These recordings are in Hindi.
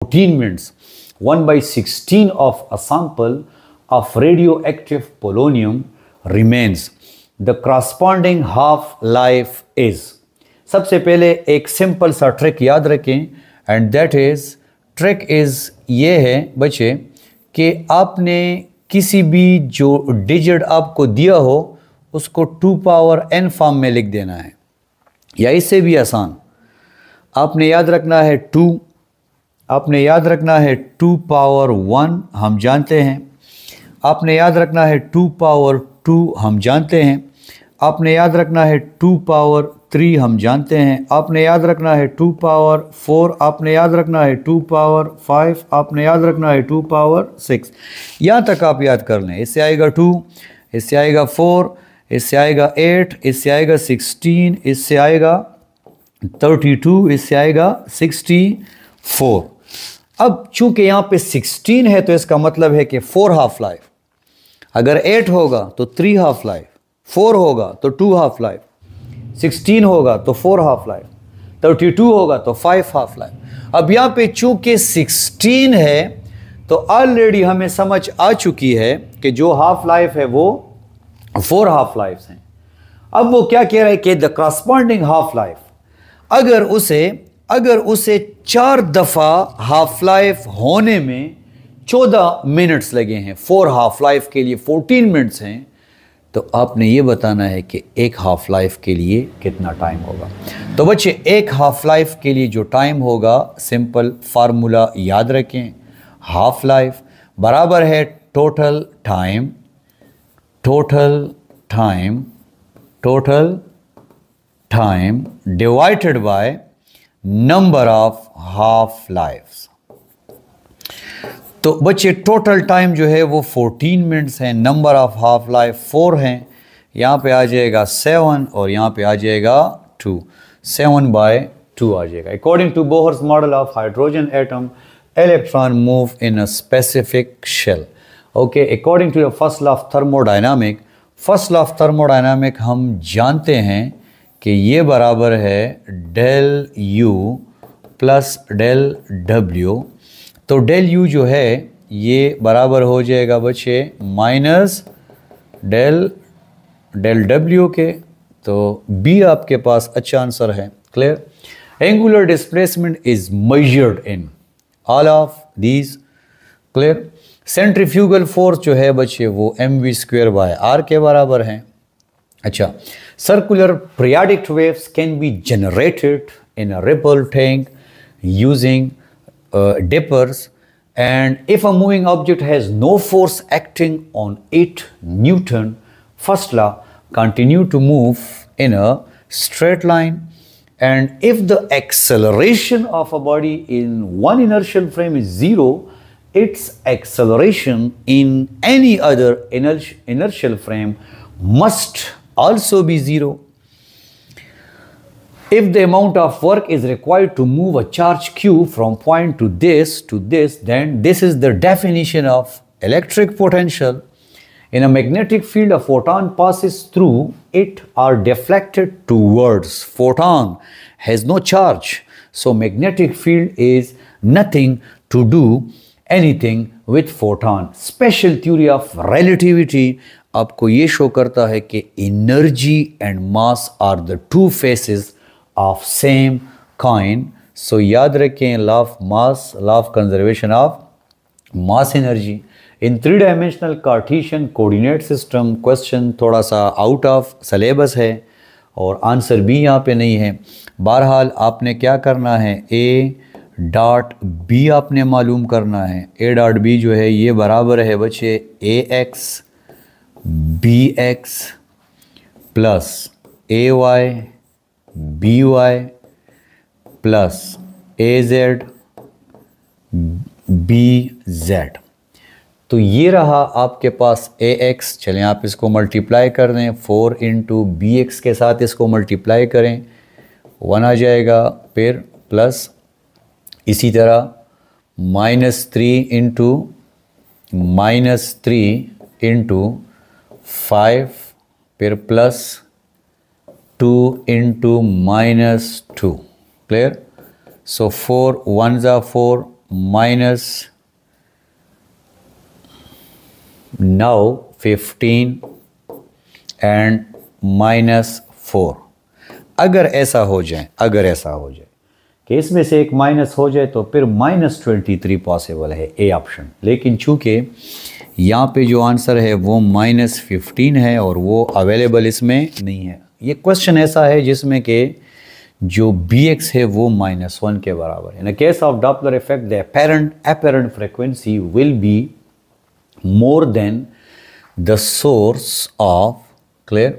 14 minutes, 1/16 of a sample of radioactive polonium remains. The corresponding half life is. सबसे पहले एक सिंपल सा ट्रिक याद रखें, and that is trick is ये है बच्चे कि आपने किसी भी जो डिजिट आपको दिया हो उसको 2 पावर n फॉर्म में लिख देना है, या इससे भी आसान आपने याद रखना है 2, आपने याद रखना है 2 पावर 1 हम जानते हैं, आपने याद रखना है 2 पावर 2 हम जानते हैं, आपने याद रखना है 2 पावर 3 हम जानते हैं, आपने याद रखना है 2 पावर 4, आपने याद रखना है 2 पावर 5, आपने याद रखना है 2 पावर 6। यहाँ तक आप याद कर लें। इससे आएगा 2, इससे आएगा 4, इससे आएगा 8, इससे आएगा 16, इससे आएगा 32, इससे आएगा 64। अब चूंकि यहाँ पे 16 है तो इसका मतलब है कि 4 हाफ लाइफ, अगर 8 होगा तो 3 हाफ लाइफ, 4 होगा तो 2 हाफ लाइफ, 16 होगा तो 4 हाफ लाइफ, 32 होगा तो 5 हाफ लाइफ। अब यहाँ पे चूंकि 16 है तो ऑलरेडी हमें समझ आ चुकी है कि जो हाफ लाइफ है वो 4 हाफ लाइफ हैं। अब वो क्या कह रहा है कि द करस्पॉन्डिंग हाफ लाइफ, अगर उसे 4 दफ़ा हाफ लाइफ होने में 14 मिनट्स लगे हैं, 4 हाफ लाइफ के लिए 14 मिनट्स हैं, तो आपने ये बताना है कि एक हाफ लाइफ के लिए कितना टाइम होगा। तो बच्चे एक हाफ लाइफ के लिए जो टाइम होगा, सिंपल फार्मूला याद रखें, हाफ लाइफ बराबर है total time divided by number of half lifes. तो बच्चे टोटल टाइम जो है वो 14 मिनट्स है, नंबर ऑफ हाफ लाइफ 4 हैं, यहाँ पे आ जाएगा 7 और यहाँ पे आ जाएगा 2, 7/2 आ जाएगा। According to Bohr's model of hydrogen atom, electron move in a specific shell. Okay, according to the first law of thermodynamic हम जानते हैं कि ये बराबर है del U plus del W. तो डेल यू जो है ये बराबर हो जाएगा बच्चे माइनस डेल डब्ल्यू के। तो बी आपके पास अच्छा आंसर है। Clear? Angular displacement is measured in all of these. Clear? Centrifugal force जो है बच्चे वो mv²/r के बराबर है। अच्छा, circular periodic waves can be generated in a ripple tank using dippers, and if a moving object has no force acting on it, Newton first law continue to move in a straight line, and if the acceleration of a body in one inertial frame is 0, its acceleration in any other inertial frame must also be 0. If the amount of work is required to move a charge q from point to this, then this is the definition of electric potential. In a magnetic field, a photon passes through it or deflected towards. Photon has no charge, so magnetic field is nothing to do anything with photon. Special theory of relativity आपको ये शो करता है कि energy and mass are the two faces of same coin. So याद रखें law of mass, law of conservation of mass energy. In 3-dimensional Cartesian coordinate system, question थोड़ा सा out of syllabus है और आंसर भी यहाँ पे नहीं है। बहरहाल आपने क्या करना है, a डॉट b आपने मालूम करना है। a डॉट b जो है ये बराबर है बच्चे ax bx plus ay by plus az bz। तो ये रहा आपके पास ax। चलें आप इसको मल्टीप्लाई कर दें, 4 इंटू bx के साथ इसको मल्टीप्लाई करें, 1 आ जाएगा, फिर प्लस इसी तरह -3 इंटू 5, फिर प्लस 2 इंटू -2। क्लियर? सो 4 1 ज़ा 4, माइनस 9, 15 एंड -4। अगर ऐसा हो जाए कि इसमें से एक माइनस हो जाए तो फिर -23 पॉसिबल है, ए ऑप्शन। लेकिन चूंकि यहाँ पे जो आंसर है वो -15 है और वो अवेलेबल इसमें नहीं है। ये क्वेश्चन ऐसा है जिसमें कि जो bx है वो -1 के बराबर है। In case of Doppler effect the apparent frequency will be more than the source of, clear,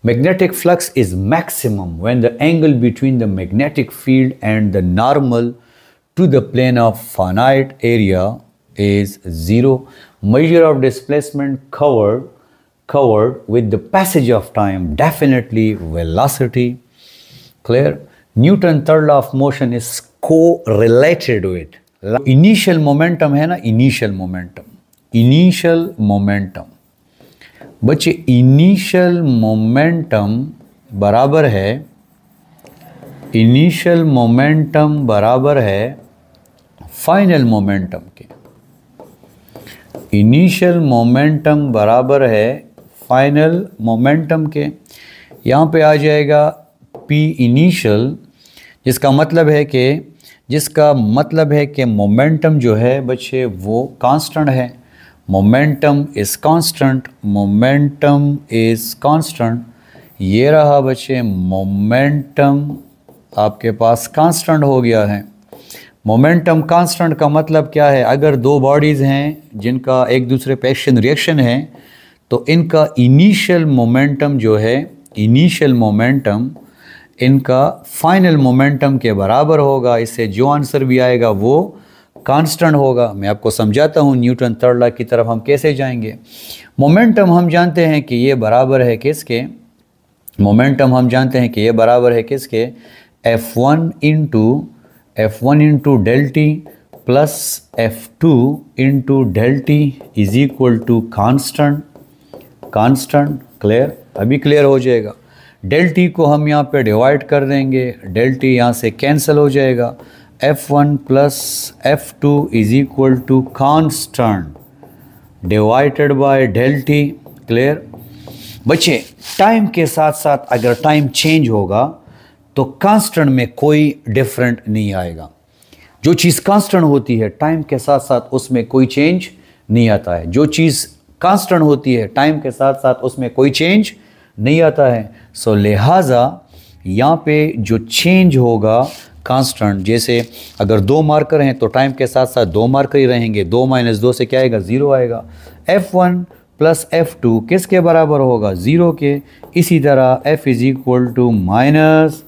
magnetic flux is maximum when the angle between the magnetic field and the normal to the plane of finite area is 0. Measure of displacement covered with the passage of time, definitely velocity, clear. Newton third law of motion is correlated with initial momentum है ना, initial momentum बच्चे, इनिशियल मोमेंटम बराबर है फाइनल मोमेंटम के। इनिशियल मोमेंटम बराबर है फाइनल मोमेंटम के। यहाँ पे आ जाएगा P इनिशियल, जिसका मतलब है कि मोमेंटम जो है बच्चे वो कांस्टेंट है। Momentum is constant. ये रहा बच्चे, मोमेंटम आपके पास कांस्टेंट हो गया है। मोमेंटम कांस्टेंट का मतलब क्या है? अगर दो बॉडीज़ हैं जिनका एक दूसरे पे एक्शन रिएक्शन है तो इनका इनिशियल मोमेंटम जो है, इनका फाइनल मोमेंटम के बराबर होगा। इससे जो आंसर भी आएगा वो कांस्टेंट होगा। मैं आपको समझाता हूँ न्यूटन थर्ड लॉ की तरफ हम कैसे जाएंगे। मोमेंटम हम जानते हैं कि ये बराबर है किसके? F1 into del T plus F2 into del T is equal to constant. Clear? अभी क्लियर हो जाएगा। डेल टी को हम यहाँ पे डिवाइड कर देंगे, डेल टी यहाँ से कैंसिल हो जाएगा। F1 plus F2 is equal to constant divided by del T. Clear बच्चे? टाइम के साथ साथ अगर टाइम चेंज होगा तो कांस्टेंट में कोई डिफरेंट नहीं आएगा। जो चीज़ कांस्टेंट होती है टाइम के साथ साथ उसमें कोई चेंज नहीं आता है। जो चीज़ कांस्टेंट होती है टाइम के साथ साथ उसमें कोई चेंज नहीं आता है। सो लिहाजा यहाँ पे जो चेंज होगा कांस्टेंट, जैसे अगर 2 मार्कर हैं तो टाइम के साथ साथ 2 मार्कर ही रहेंगे। 2 माइनस 2 से क्या आएगा? 0 आएगा। F1 प्लस F2 किसके बराबर होगा? 0 के। इसी तरह F is equal to minus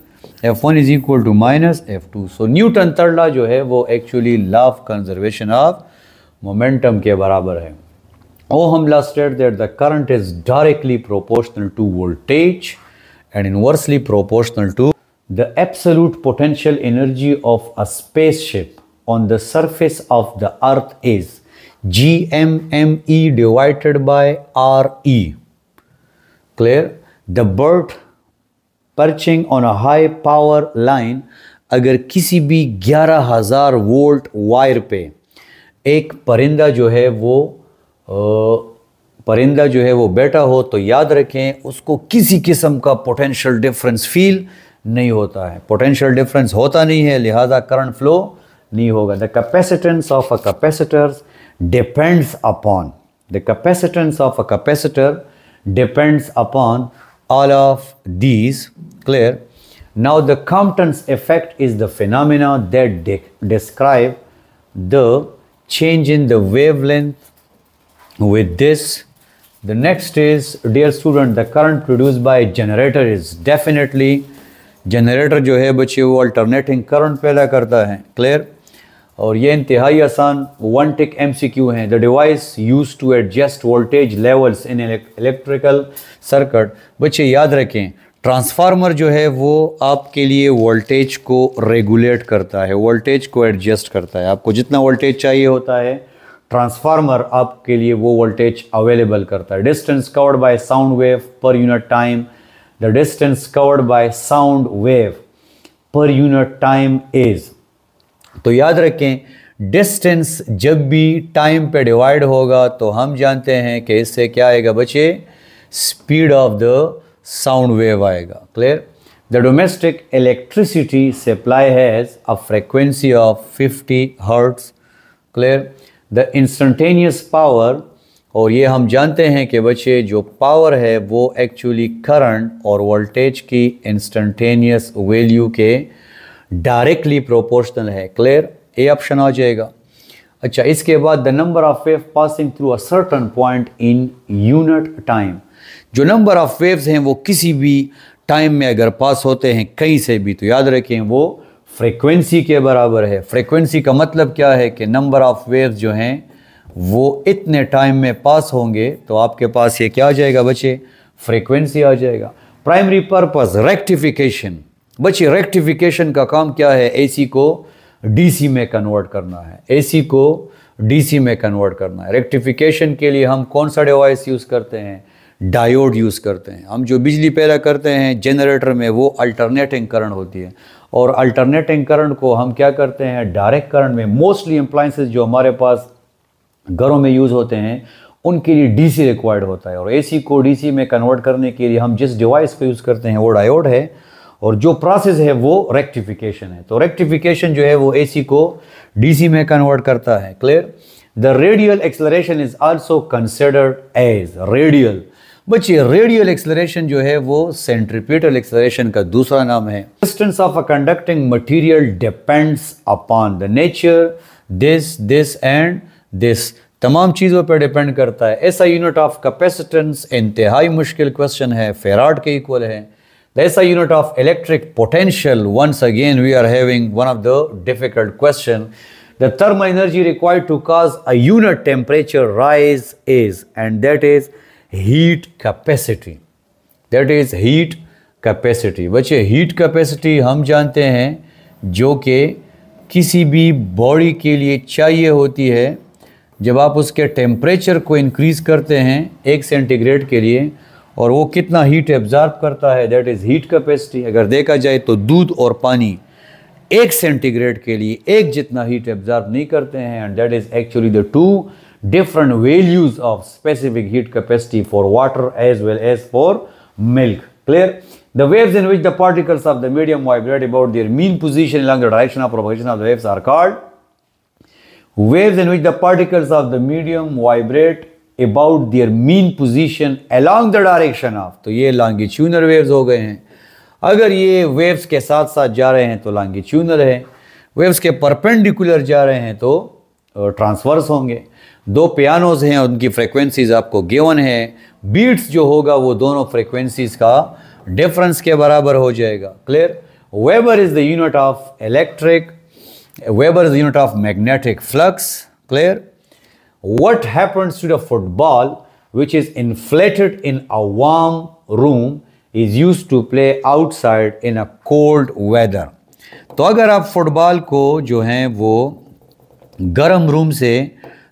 F1 is equal to minus F2। So Newton third law जो है वो actually law of conservation of momentum के बराबर है। Ohm law states that the current is directly proportional to voltage and inversely proportional to the absolute potential energy of a spaceship on the surface of the earth is GMME divided by RE. Clear? The bird perching on a high power line, अगर किसी भी 11,000 वोल्ट वायर पे एक परिंदा जो है वो बैठा हो तो याद रखें उसको किसी किस्म का पोटेंशियल डिफरेंस फील नहीं होता है। पोटेंशियल डिफरेंस होता नहीं है, लिहाजा करंट फ्लो नहीं होगा। The capacitance of a capacitor depends upon all of these. Clear? Now the Compton's effect is the phenomena that describe the change in the wavelength with this. The next is, dear student, the current produced by generator is definitely generator जो है बच्चे वो alternating current पैदा करता है। Clear? और ये इंतहाई आसान 1 tick MCQ हैं। The device used to adjust voltage levels in electrical circuit। बच्चे याद रखें ट्रांसफार्मर जो है वो आपके लिए वोल्टेज को रेगुलेट करता है, वोल्टेज को एडजस्ट करता है। आपको जितना वोल्टेज चाहिए होता है ट्रांसफार्मर आपके लिए वो वोल्टेज अवेलेबल करता है। Distance covered by sound wave per unit time, the distance covered by sound wave per unit time is, तो याद रखें डिस्टेंस जब भी टाइम पे डिवाइड होगा तो हम जानते हैं कि इससे क्या आएगा बच्चे, speed of the sound wave आएगा। Clear. The domestic electricity supply has a frequency of 50 hertz. Clear. The instantaneous power, और ये हम जानते हैं कि बच्चे जो पावर है वो एक्चुअली करंट और वोल्टेज की इंस्टेंटेनियस वैल्यू के डायरेक्टली प्रोपोर्शनल है। क्लियर। ए ऑप्शन आ जाएगा। अच्छा, इसके बाद the number of wave passing through a certain point in unit time. जो नंबर ऑफ वेव्स हैं वो किसी भी टाइम में अगर पास होते हैं कहीं से भी, तो याद रखें वो फ्रीक्वेंसी के बराबर है। फ्रीक्वेंसी का मतलब क्या है कि नंबर ऑफ वेव्स जो हैं वो इतने टाइम में पास होंगे, तो आपके पास ये क्या आ जाएगा बच्चे, फ्रीक्वेंसी आ जाएगा। Primary purpose rectification. बच्चे रेक्टिफिकेशन का काम क्या है, एसी को डीसी में कन्वर्ट करना है। एसी को डीसी में कन्वर्ट करना है। रेक्टिफिकेशन के लिए हम कौन सा डिवाइस यूज़ करते हैं, डायोड यूज़ करते हैं। हम जो बिजली पैदा करते हैं जनरेटर में वो अल्टरनेटिंग करंट होती है, और अल्टरनेटिंग करंट को हम क्या करते हैं, डायरेक्ट करंट में। मोस्टली अप्लायंसेस जो हमारे पास घरों में यूज़ होते हैं उनके लिए डीसी रिक्वायर्ड होता है, और एसी को डीसी में कन्वर्ट करने के लिए हम जिस डिवाइस को यूज़ करते हैं वो डायोड है, और जो प्रोसेस है वो रेक्टिफिकेशन है। तो रेक्टिफिकेशन जो है वो एसी को डीसी में कन्वर्ट करता है। Clear. The radial acceleration is also considered as radial. बच्चे रेडियल एक्सेलरेशन जो है वो सेंट्रीपिटल एक्सेलरेशन का दूसरा नाम है। Distance of a conducting material depends upon the nature, this and this, तमाम चीज़ों पर डिपेंड करता है। ऐसा यूनिट ऑफ कैपेसिटेंस इंतहाई मुश्किल क्वेश्चन है, फेराड के इक्वल है। ऐसा unit of electric potential, once again we are having one of the difficult question. The thermal energy required to cause a unit temperature rise is, and that is heat capacity. That is heat capacity. बच्चे हीट कैपेसिटी हम जानते हैं जो कि किसी भी बॉडी के लिए चाहिए होती है जब आप उसके टेम्परेचर को इंक्रीज़ करते हैं 1 सेंटीग्रेड के लिए, और वो कितना हीट एब्जॉर्ब करता है, दैट इज़ हीट कैपेसिटी। अगर देखा जाए तो दूध और पानी 1 सेंटीग्रेड के लिए एक जितना हीट एब्जॉर्ब नहीं करते हैं, and that is actually the 2 different values of specific heat capacity for water as well as for milk. Clear? The waves in which the particles of the medium vibrate about their mean position along the direction of propagation of the waves are called waves in which the particles of the medium vibrate about their mean position along the direction of, तो ये longitudinal waves हो गए हैं। अगर ये waves के साथ साथ जा रहे हैं तो longitudinal है, waves के perpendicular जा रहे हैं तो ट्रांसवर्स होंगे। 2 पियानोज हैं, उनकी फ्रीक्वेंसीज आपको गिवन है। बीट्स जो होगा वो दोनों फ्रीक्वेंसीज का डिफरेंस के बराबर हो जाएगा। Clear. Weber is the unit of electric, Weber is the unit of magnetic flux. Clear. What happens to the football which is inflated in a warm room is used to play outside in a cold weather. तो अगर आप फुटबॉल को जो है वो गर्म रूम से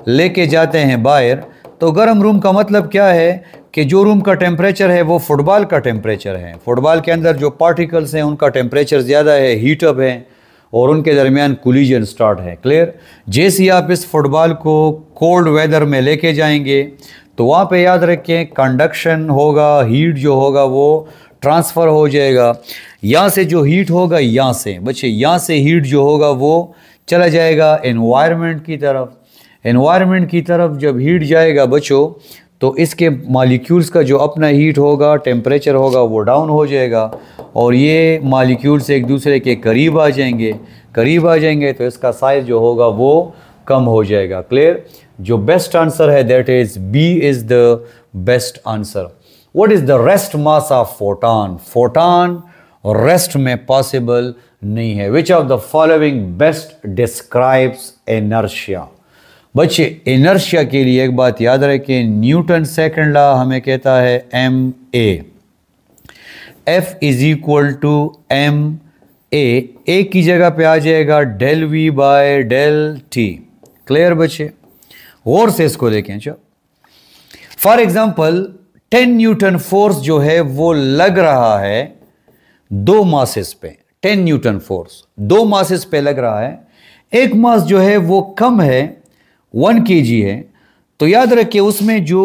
लेके जाते हैं बाहर, तो गर्म रूम का मतलब क्या है कि जो रूम का टेम्परेचर है वो फुटबॉल का टेम्परेचर है। फुटबॉल के अंदर जो पार्टिकल्स हैं उनका टेम्परेचर ज़्यादा है, हीटअप है, और उनके दरमियान कोलिजन स्टार्ट है। क्लियर। जैसे ही आप इस फुटबॉल को कोल्ड वेदर में लेके जाएंगे तो वहाँ पे याद रखें कंडक्शन होगा, हीट जो होगा वो ट्रांसफ़र हो जाएगा। यहाँ से जो हीट होगा, यहाँ से बच्चे, यहाँ से हीट जो होगा वो चला जाएगा एनवायरनमेंट की तरफ। एनवायरनमेंट की तरफ जब हीट जाएगा बच्चों, तो इसके मॉलिक्यूल्स का जो अपना हीट होगा, टेम्परेचर होगा, वो डाउन हो जाएगा, और ये मॉलिक्यूल्स एक दूसरे के करीब आ जाएंगे। करीब आ जाएंगे तो इसका साइज जो होगा वो कम हो जाएगा। क्लियर। जो बेस्ट आंसर है that is B is the best answer. What is the rest mass of photon? Photon rest में पॉसिबल नहीं है। Which of the following best describes inertia? बच्चे इनर्शिया के लिए एक बात याद रखें, न्यूटन सेकंड लॉ हमें कहता है ma, F is equal to ma की जगह पे आ जाएगा del v by del t। Clear बच्चे। और से इसको देखें। चलो फॉर एग्जांपल 10 न्यूटन फोर्स जो है वो लग रहा है 2 मासेस पे। 10 न्यूटन फोर्स 2 मासेस पे लग रहा है, एक मास जो है वो कम है, 1 kg है, तो याद रखिए उसमें जो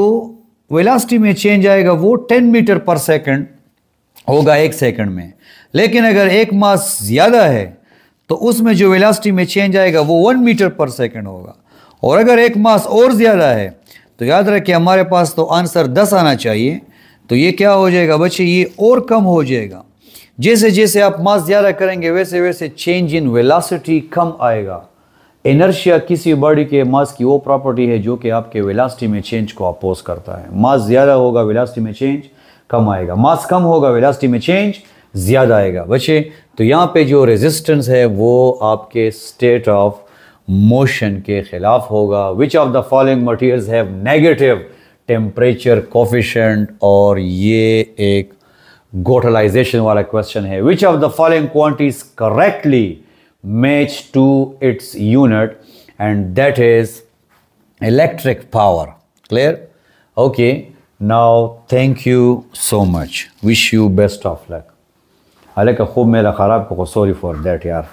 वेलोसिटी में चेंज आएगा वो 10 मीटर पर सेकंड होगा 1 सेकंड में। लेकिन अगर एक मास ज़्यादा है तो उसमें जो वेलोसिटी में चेंज आएगा वो 1 मीटर पर सेकंड होगा। और अगर एक मास और ज़्यादा है तो याद रखिए हमारे पास तो आंसर 10 आना चाहिए, तो ये क्या हो जाएगा बच्चे, ये और कम हो जाएगा। जैसे जैसे आप मास ज़्यादा करेंगे वैसे वैसे चेंज इन वेलोसिटी कम आएगा। इनर्शिया किसी बॉडी के मास की वो प्रॉपर्टी है जो कि आपके वेलोसिटी में चेंज को अपोज करता है। मास ज़्यादा होगा वेलोसिटी में चेंज कम आएगा, मास कम होगा वेलोसिटी में चेंज ज़्यादा आएगा बच्चे। तो यहाँ पे जो रेजिस्टेंस है वो आपके स्टेट ऑफ मोशन के खिलाफ होगा। Which of the following materials have negative temperature coefficient, और ये एक गोटलाइजेशन वाला क्वेश्चन है। Which of the following quantities correctly match to its unit, and that is electric power. Clear? Okay, now thank you so much, wish you best of luck. हालांकि खूब मेरा ख़राब को सॉरी फॉर दैट यार।